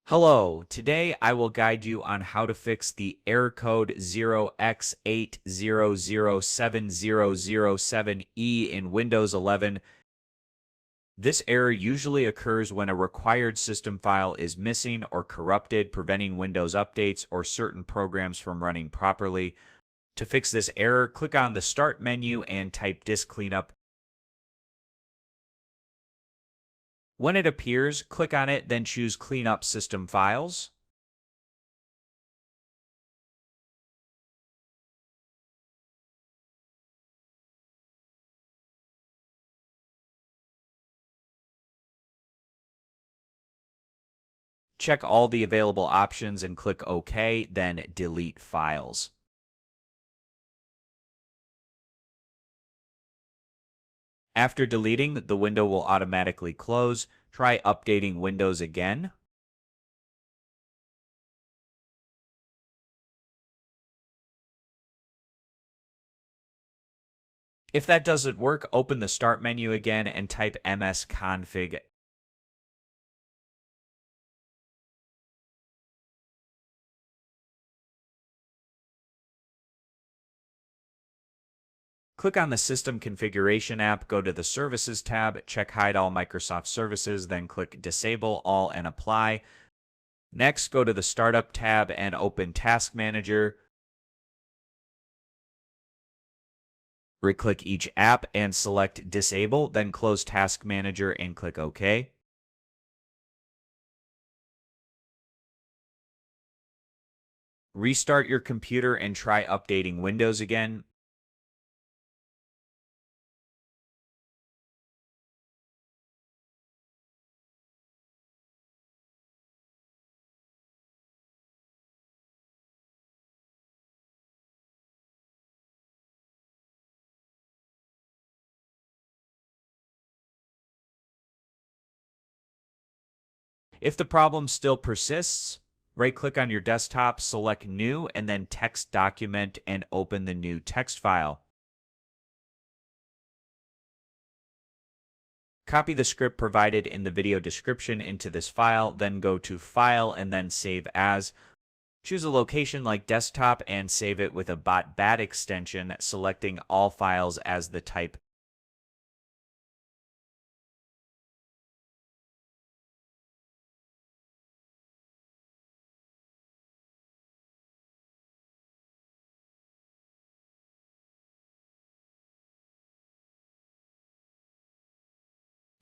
Hello, today I will guide you on how to fix the error code 0x8007007e in Windows 11. This error usually occurs when a required system file is missing or corrupted, preventing Windows updates or certain programs from running properly. To fix this error, click on the Start menu and type Disk Cleanup. When it appears, click on it, then choose Clean Up System Files. Check all the available options and click OK, then Delete Files. After deleting, the window will automatically close. Try updating Windows again. If that doesn't work, open the Start menu again and type MSConfig. Click on the System Configuration app, go to the Services tab, check Hide All Microsoft Services, then click Disable All and Apply. Next, go to the Startup tab and open Task Manager. Right-click each app and select Disable, then close Task Manager and click OK. Restart your computer and try updating Windows again. If the problem still persists, right-click on your desktop, select New, and then Text Document and open the new text file. Copy the script provided in the video description into this file, then go to File and then Save As. Choose a location like Desktop and save it with a .bat extension, selecting all files as the type.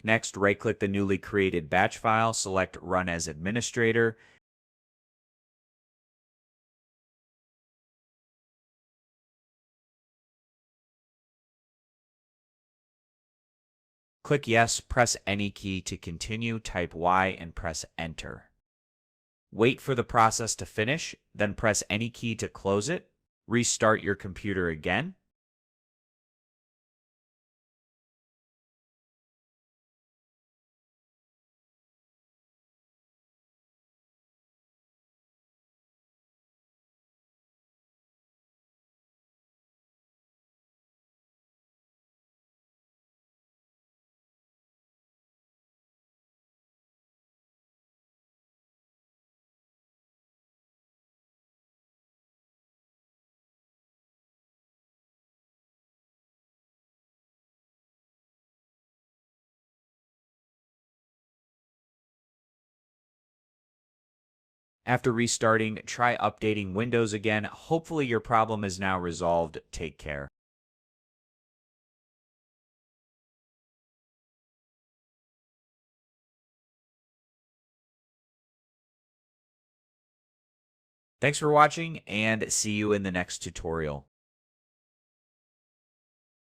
Next, right-click the newly created batch file, select Run as Administrator. Click Yes, press any key to continue, type Y, and press Enter. Wait for the process to finish, then press any key to close it. Restart your computer again. After restarting, try updating Windows again. Hopefully your problem is now resolved. Take care. Thanks for watching and see you in the next tutorial.